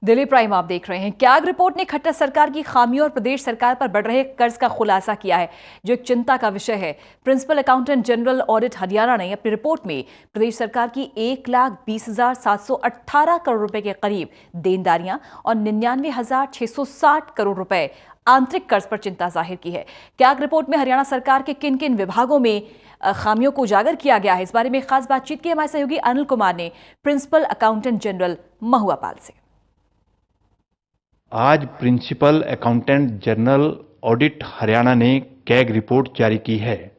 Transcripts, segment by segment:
Delhi prime आप देख रहे हैं। कैग रिपोर्ट ने खट्टर सरकार की खामियों और प्रदेश सरकार पर बढ़ रहे कर्ज का खुलासा किया है, जो एक चिंता का विषय है। Principal accountant general audit Haryana ने अपनी रिपोर्ट में प्रदेश सरकार की 1,20,718 करोड़ रुपए के करीब देनदारियां और 99,660 करोड़ रुपए आंतरिक कर्ज पर चिंता जाहिर की है। कैग रिपोर्ट में हरियाणा सरकार के किन किन विभागों में खामियों को उजागर किया गया है, इस बारे में खास बातचीत की हमारे सहयोगी अनिल कुमार ने principal accountant general Mahua Pal से। आज principal accountant general audit Haryana ने कैग रिपोर्ट जारी की है।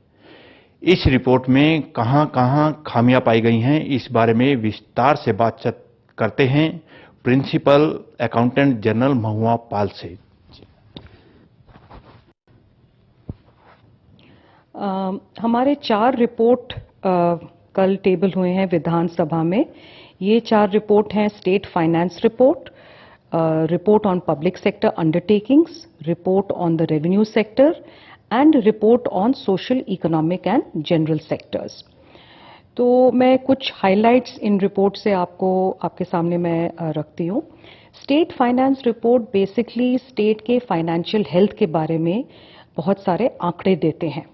इस रिपोर्ट में कहां-कहां खामियां पाई गई हैं, इस बारे में विस्तार से बातचीत करते हैं principal accountant general Mahua Pal से। हमारे 4 रिपोर्ट कल टेबल हुए हैं विधानसभा में। ये 4 रिपोर्ट हैं state finance report, report on public sector undertakings, report on the revenue sector, and report on social, economic and general sectors. तो मैं कुछ highlights इन रिपोर्ट से आपके सामने मैं रखती हूँ। State finance report basically state के फाइनेंशियल हेल्थ के बारे में बहुत सारे आंकड़े देते हैं।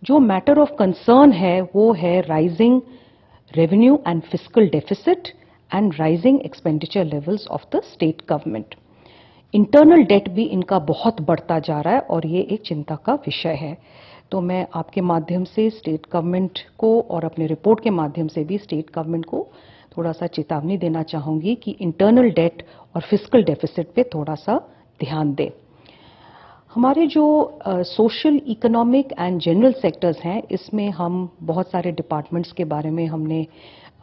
जो मैटर ऑफ कंसर्न है वो है rising revenue and fiscal deficit and rising expenditure levels of the state government. Internal debt भी इनका बहुत बढ़ता जा रहा है और ये एक चिंता का विषय है। तो मैं आपके माध्यम से स्टेट गवर्नमेंट को और अपने रिपोर्ट के माध्यम से भी स्टेट गवर्नमेंट को थोड़ा सा चेतावनी देना चाहूँगी कि इंटरनल डेट और फिस्कल डेफिसिट पे थोड़ा सा ध्यान दें। हमारे जो social, economic and general sectors हैं, इसमें हम बहुत सारे डिपार्टमेंट्स के बारे में हमने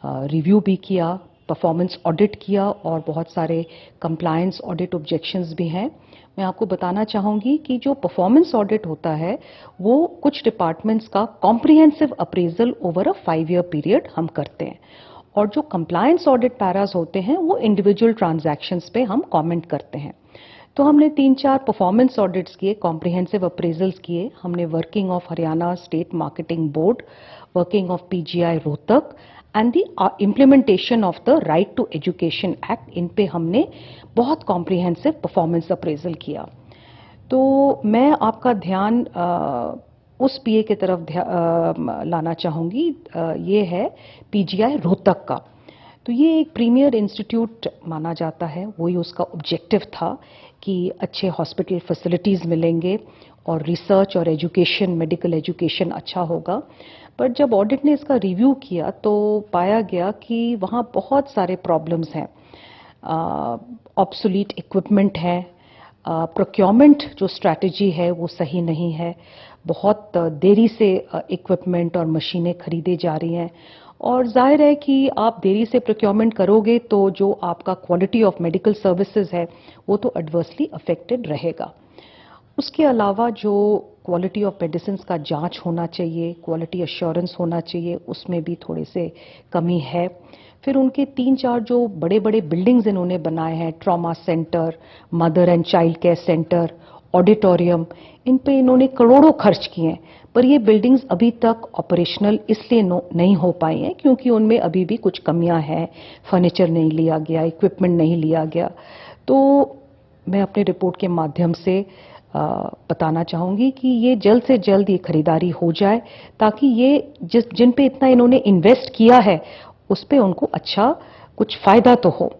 रिव्यू भी किया, परफॉर्मेंस ऑडिट किया और बहुत सारे कंप्लायंस ऑडिट ऑब्जेक्शंस भी हैं। मैं आपको बताना चाहूँगी कि जो परफॉर्मेंस ऑडिट होता है वो कुछ डिपार्टमेंट्स का comprehensive appraisal over a 5 year period हम करते हैं, और जो कंप्लायंस ऑडिट पैराज होते हैं वो इंडिविजुअल ट्रांजैक्शंस पे हम कमेंट करते हैं। तो हमने 3-4 परफॉर्मेंस ऑडिट्स किए, कॉम्प्रिहेंसिव अप्रेजल्स किए। हमने working of Haryana state marketing board, working of PGI Rohtak and the implementation of the right to education act, इन पे हमने बहुत कॉम्प्रिहेंसिव परफॉर्मेंस अप्रेजल किया। तो मैं आपका ध्यान उस PA की तरफ लाना चाहूँगी, ये है PGI रोहतक का। तो ये एक प्रीमियर इंस्टीट्यूट माना जाता है, वही उसका ऑब्जेक्टिव था कि अच्छे हॉस्पिटल फैसिलिटीज़ मिलेंगे और रिसर्च और एजुकेशन, मेडिकल एजुकेशन अच्छा होगा। पर जब ऑडिट ने इसका रिव्यू किया तो पाया गया कि वहाँ बहुत सारे प्रॉब्लम्स हैं। ऑब्सोलीट इक्विपमेंट है, प्रोक्योरमेंट जो स्ट्रैटेजी है वो सही नहीं है, बहुत देरी से इक्विपमेंट और मशीनें खरीदे जा रही हैं, और जाहिर है कि आप देरी से प्रोक्योरमेंट करोगे तो जो आपका क्वालिटी ऑफ मेडिकल सर्विसेज है वो तो एडवर्सली अफेक्टेड रहेगा। उसके अलावा जो क्वालिटी ऑफ मेडिसिन का जांच होना चाहिए, क्वालिटी अश्योरेंस होना चाहिए, उसमें भी थोड़े से कमी है। फिर उनके 3-4 जो बड़े बड़े बिल्डिंग्स इन्होंने बनाए हैं, trauma centre, mother and child care centre, auditorium, इन पे इन्होंने करोड़ों खर्च किए हैं, पर ये बिल्डिंग्स अभी तक ऑपरेशनल इसलिए नहीं हो पाई हैं क्योंकि उनमें अभी भी कुछ कमियां हैं। फर्नीचर नहीं लिया गया, इक्विपमेंट नहीं लिया गया। तो मैं अपने रिपोर्ट के माध्यम से बताना चाहूँगी कि ये जल्द से जल्द ये खरीदारी हो जाए, ताकि ये जिन पे इतना इन्होंने इन्वेस्ट किया है उस पे उनको अच्छा कुछ फ़ायदा तो हो।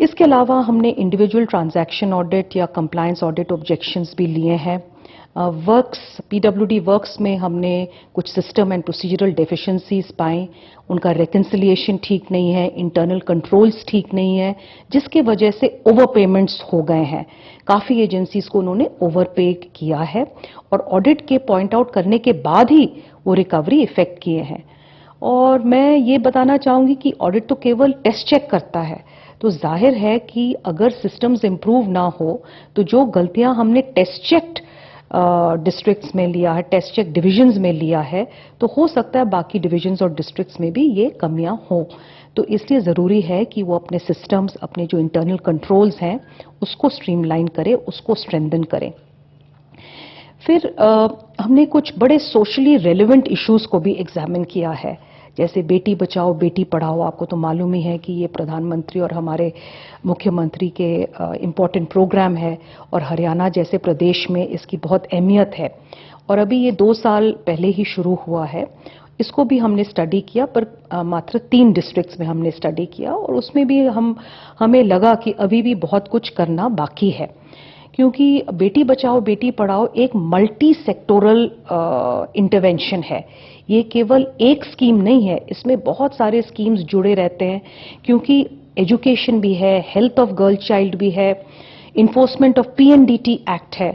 इसके अलावा हमने इंडिविजुअल ट्रांजैक्शन ऑडिट या कंप्लायंस ऑडिट ऑब्जेक्शंस भी लिए हैं। वर्क्स, PWD वर्क्स में हमने कुछ सिस्टम एंड प्रोसीजरल डेफिशिएंसीज पाई, उनका रिकन्सिलिएशन ठीक नहीं है, इंटरनल कंट्रोल्स ठीक नहीं है, जिसके वजह से ओवर पेमेंट्स हो गए हैं। काफ़ी एजेंसीज को उन्होंने ओवर पे किया है और ऑडिट के पॉइंट आउट करने के बाद ही वो रिकवरी इफेक्ट किए हैं। और मैं ये बताना चाहूँगी कि ऑडिट तो केवल टेस्ट चेक करता है, तो जाहिर है कि अगर सिस्टम्स इम्प्रूव ना हो तो जो गलतियां हमने टेस्ट चेक्ड डिस्ट्रिक्ट्स में लिया है, टेस्ट चेक डिविजन्स में लिया है, तो हो सकता है बाकी डिविजन्स और डिस्ट्रिक्ट्स में भी ये कमियां हों। तो इसलिए ज़रूरी है कि वो अपने सिस्टम्स, अपने जो इंटरनल कंट्रोल्स हैं उसको स्ट्रीमलाइन करें, उसको स्ट्रेंथन करें। फिर हमने कुछ बड़े सोशली रेलेवेंट इश्यूज को भी एग्जामिन किया है, जैसे बेटी बचाओ बेटी पढ़ाओ, आपको तो मालूम ही है कि ये प्रधानमंत्री और हमारे मुख्यमंत्री के इम्पोर्टेंट प्रोग्राम है और हरियाणा जैसे प्रदेश में इसकी बहुत अहमियत है। और अभी ये 2 साल पहले ही शुरू हुआ है। इसको भी हमने स्टडी किया, पर मात्र 3 डिस्ट्रिक्ट्स में हमने स्टडी किया और उसमें भी हमें लगा कि अभी भी बहुत कुछ करना बाकी है, क्योंकि बेटी बचाओ बेटी पढ़ाओ एक मल्टी सेक्टोरल इंटरवेंशन है। ये केवल एक स्कीम नहीं है, इसमें बहुत सारे स्कीम्स जुड़े रहते हैं, क्योंकि एजुकेशन भी है, हेल्थ ऑफ गर्ल चाइल्ड भी है, इन्फोर्समेंट ऑफ पीएनडीटी एक्ट है।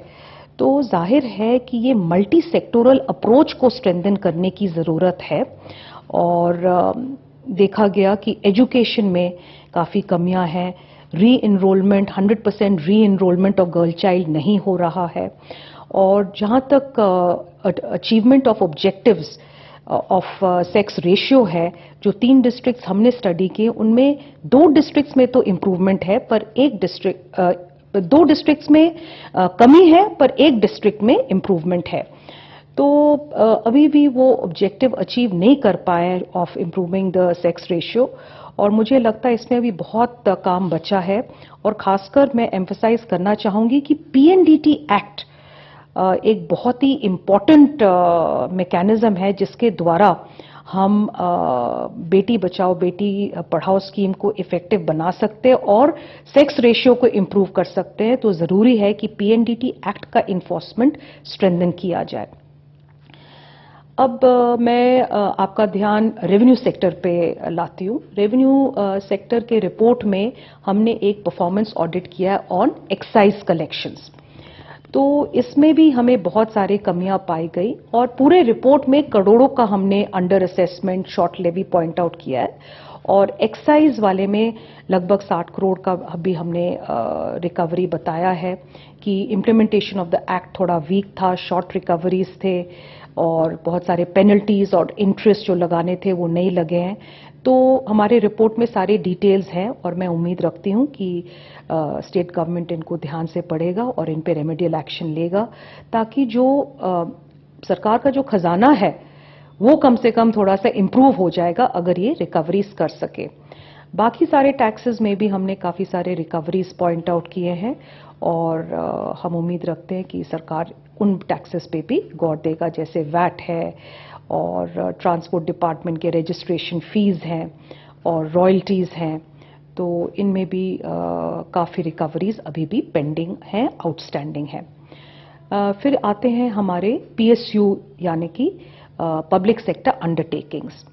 तो जाहिर है कि ये मल्टी सेक्टोरल अप्रोच को स्ट्रेंथन करने की ज़रूरत है। और देखा गया कि एजुकेशन में काफ़ी कमियां हैं, री इनरोलमेंट 100% री इनरोलमेंट ऑफ गर्ल चाइल्ड नहीं हो रहा है। और जहाँ तक achievement of objectives of sex ratio है, जो 3 डिस्ट्रिक्ट्स हमने स्टडी किए उनमें 2 डिस्ट्रिक्ट्स में तो इम्प्रूवमेंट है, पर 2 डिस्ट्रिक्ट्स में कमी है, पर 1 डिस्ट्रिक्ट में इम्प्रूवमेंट है। तो अभी भी वो ऑब्जेक्टिव अचीव नहीं कर पाए of improving the sex ratio, और मुझे लगता है इसमें अभी बहुत काम बचा है। और खासकर मैं एम्फसाइज करना चाहूंगी कि पीएनडीटी एक्ट एक बहुत ही इम्पॉर्टेंट मैकेनिज्म है, जिसके द्वारा हम बेटी बचाओ बेटी पढ़ाओ स्कीम को इफेक्टिव बना सकते हैं और सेक्स रेशियो को इम्प्रूव कर सकते हैं। तो जरूरी है कि पीएनडीटी एक्ट का इन्फोर्समेंट स्ट्रेंथन किया जाए। अब मैं आपका ध्यान रेवेन्यू सेक्टर पे लाती हूँ। रेवेन्यू सेक्टर के रिपोर्ट में हमने एक परफॉर्मेंस ऑडिट किया है ऑन एक्साइज कलेक्शंस। तो इसमें भी हमें बहुत सारी कमियां पाई गई और पूरे रिपोर्ट में करोड़ों का हमने under assessment short levy point out किया है। और एक्साइज वाले में लगभग 60 करोड़ का भी हमने रिकवरी बताया है कि इम्प्लीमेंटेशन ऑफ द एक्ट थोड़ा वीक था, शॉर्ट रिकवरीज थे और बहुत सारे पेनल्टीज और इंटरेस्ट जो लगाने थे वो नहीं लगे हैं। तो हमारे रिपोर्ट में सारे डिटेल्स हैं और मैं उम्मीद रखती हूँ कि स्टेट गवर्नमेंट इनको ध्यान से पढ़ेगा और इन पे रेमेडियल एक्शन लेगा, ताकि जो सरकार का जो खजाना है वो कम से कम थोड़ा सा इम्प्रूव हो जाएगा अगर ये रिकवरीज कर सके। बाकी सारे टैक्सेस में भी हमने काफ़ी सारे रिकवरीज पॉइंट आउट किए हैं और हम उम्मीद रखते हैं कि सरकार उन टैक्सेस पे भी गौर देगा, जैसे वैट है और ट्रांसपोर्ट डिपार्टमेंट के रजिस्ट्रेशन फीस हैं और रॉयल्टीज़ हैं। तो इनमें भी काफ़ी रिकवरीज अभी भी पेंडिंग हैं, आउटस्टैंडिंग हैं। फिर आते हैं हमारे पीएसयू यानी कि पब्लिक सेक्टर अंडरटेकिंग्स।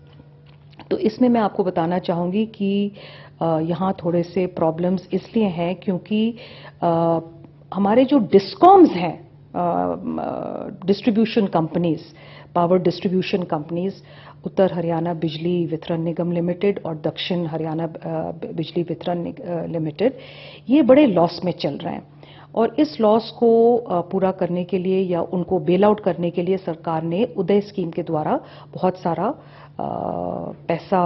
तो इसमें मैं आपको बताना चाहूँगी कि यहाँ थोड़े से प्रॉब्लम्स इसलिए हैं क्योंकि हमारे जो डिस्कॉम्स हैं, distribution companies, power distribution companies, Uttar Haryana Bijli Vitran निगम लिमिटेड और दक्षिण हरियाणा बिजली वितरण लिमिटेड, ये बड़े लॉस में चल रहे हैं। और इस लॉस को पूरा करने के लिए या उनको बेल आउट करने के लिए सरकार ने उदय स्कीम के द्वारा बहुत सारा पैसा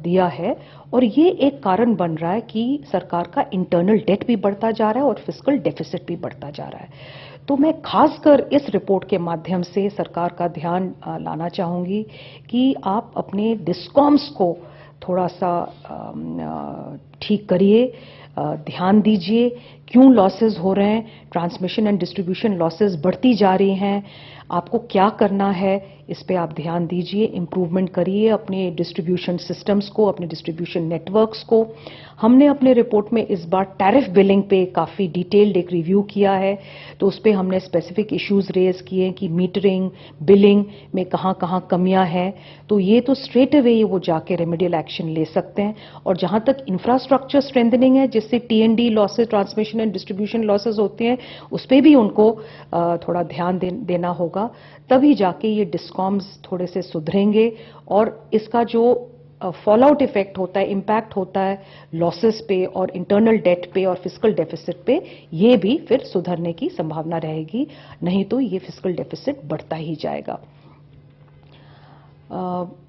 दिया है और ये एक कारण बन रहा है कि सरकार का इंटरनल डेट भी बढ़ता जा रहा है और फिस्कल डेफिसिट भी बढ़ता जा रहा है। तो मैं खासकर इस रिपोर्ट के माध्यम से सरकार का ध्यान लाना चाहूँगी कि आप अपने डिस्कॉम्स को थोड़ा सा ठीक करिए, ध्यान दीजिए क्यों लॉसेस हो रहे हैं, ट्रांसमिशन एंड डिस्ट्रीब्यूशन लॉसेस बढ़ती जा रही हैं, आपको क्या करना है इस पे आप ध्यान दीजिए, इम्प्रूवमेंट करिए अपने डिस्ट्रीब्यूशन सिस्टम्स को, अपने डिस्ट्रीब्यूशन नेटवर्क्स को। हमने अपने रिपोर्ट में इस बार टैरिफ बिलिंग पे काफ़ी डिटेल्ड एक रिव्यू किया है, तो उस पर हमने स्पेसिफिक इश्यूज रेज किए कि मीटरिंग बिलिंग में कहाँ कहाँ कमियां हैं। तो ये तो स्ट्रेट अवे वो जाके रेमेडियल एक्शन ले सकते हैं। और जहाँ तक इंफ्रास्ट्रक्चर स्ट्रेंथनिंग है, जिससे T and D losses, transmission and distribution losses होते हैं, उस पर भी उनको थोड़ा ध्यान देना होगा, तभी जाके ये डिस्कॉम्स थोड़े से सुधरेंगे और इसका जो फॉल आउट इफेक्ट होता है, इम्पैक्ट होता है लॉसेस पे और इंटरनल डेट पे और फिस्कल डेफिसिट पे, ये भी फिर सुधरने की संभावना रहेगी, नहीं तो ये फिस्कल डेफिसिट बढ़ता ही जाएगा।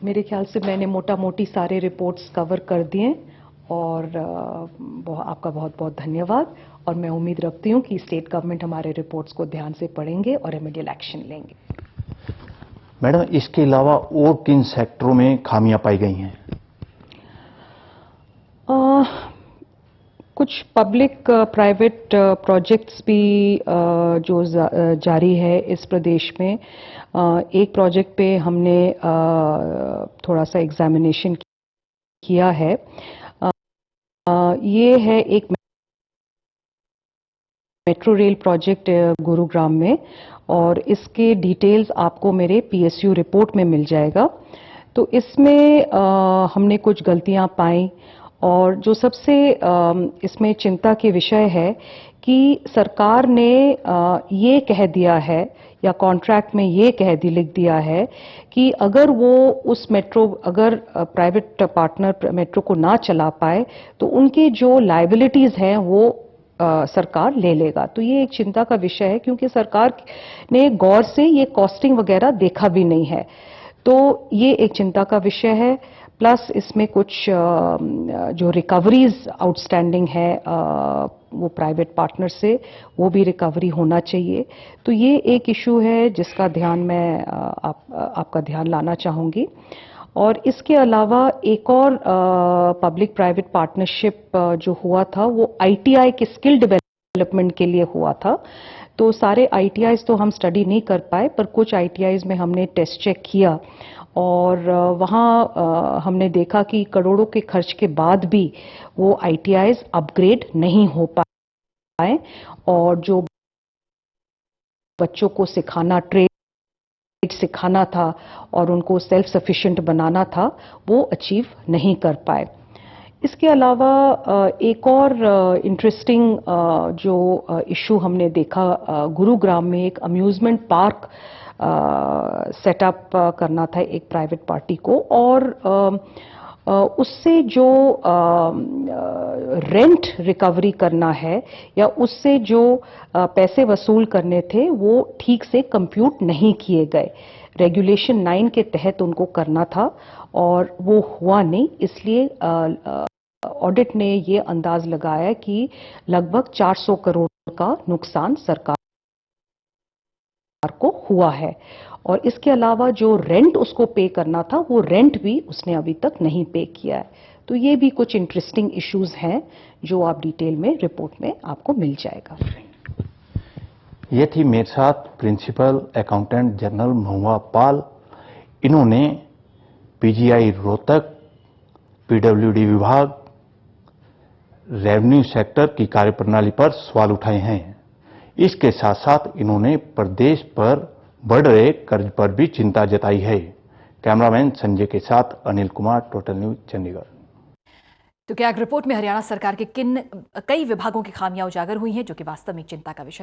मेरे ख्याल से मैंने मोटा मोटी सारे रिपोर्ट्स कवर कर दिए और आपका बहुत बहुत धन्यवाद। और मैं उम्मीद रखती हूँ कि स्टेट गवर्नमेंट हमारे रिपोर्ट्स को ध्यान से पढ़ेंगे और रेमेडियल एक्शन लेंगे। मैडम, इसके अलावा और किन सेक्टरों में खामियां पाई गई हैं? कुछ पब्लिक प्राइवेट प्रोजेक्ट्स भी जो जारी है इस प्रदेश में। एक प्रोजेक्ट पे हमने थोड़ा सा एग्जामिनेशन किया है। ये है एक मेट्रो रेल प्रोजेक्ट गुरुग्राम में, और इसके डिटेल्स आपको मेरे पीएसयू रिपोर्ट में मिल जाएगा। तो इसमें हमने कुछ गलतियां पाई, और जो सबसे इसमें चिंता के विषय है कि सरकार ने ये कह दिया है, या कॉन्ट्रैक्ट में ये लिख दिया है कि अगर वो उस अगर प्राइवेट पार्टनर मेट्रो को ना चला पाए तो उनके जो लायबिलिटीज हैं वो सरकार ले लेगा। तो ये एक चिंता का विषय है, क्योंकि सरकार ने गौर से ये कॉस्टिंग वगैरह देखा भी नहीं है। तो ये एक चिंता का विषय है। प्लस इसमें कुछ जो रिकवरीज आउटस्टैंडिंग है वो प्राइवेट पार्टनर से, वो भी रिकवरी होना चाहिए। तो ये एक इशू है जिसका ध्यान मैं आपका ध्यान लाना चाहूंगी। और इसके अलावा एक और पब्लिक प्राइवेट पार्टनरशिप जो हुआ था वो आईटीआई के स्किल डेवलपमेंट के लिए हुआ था। तो सारे आईटीआईज तो हम स्टडी नहीं कर पाए, पर कुछ आईटीआईज में हमने टेस्ट चेक किया, और वहाँ हमने देखा कि करोड़ों के खर्च के बाद भी वो आईटीआईज अपग्रेड नहीं हो पाए, और जो बच्चों को ट्रेड सिखाना था और उनको सेल्फ सफिशिएंट बनाना था, वो अचीव नहीं कर पाए। इसके अलावा एक और इंटरेस्टिंग जो इशू हमने देखा, गुरुग्राम में एक अम्यूजमेंट पार्क सेटअप करना था एक प्राइवेट पार्टी को, और उससे जो रेंट रिकवरी करना है या उससे जो पैसे वसूल करने थे वो ठीक से कंप्यूट नहीं किए गए। रेगुलेशन 9 के तहत उनको करना था और वो हुआ नहीं, इसलिए ऑडिट ने ये अंदाज लगाया कि लगभग 400 करोड़ का नुकसान सरकार को हुआ है। और इसके अलावा जो रेंट उसको पे करना था वो रेंट भी उसने अभी तक नहीं पे किया है। तो ये भी कुछ इंटरेस्टिंग इश्यूज हैं जो आप डिटेल में रिपोर्ट में आपको मिल जाएगा। ये थी मेरे साथ प्रिंसिपल अकाउंटेंट जनरल महुआ पाल। इन्होंने पीजीआई रोहतक, पीडब्ल्यूडी विभाग, रेवेन्यू सेक्टर की कार्यप्रणाली पर सवाल उठाए हैं। इसके साथ साथ इन्होंने प्रदेश पर बढ़ रहे कर्ज पर भी चिंता जताई है। कैमरामैन संजय के साथ अनिल कुमार, टोटल न्यूज, चंडीगढ़। तो क्या रिपोर्ट में हरियाणा सरकार के कई विभागों की खामियां उजागर हुई हैं, जो कि वास्तव में चिंता का विषय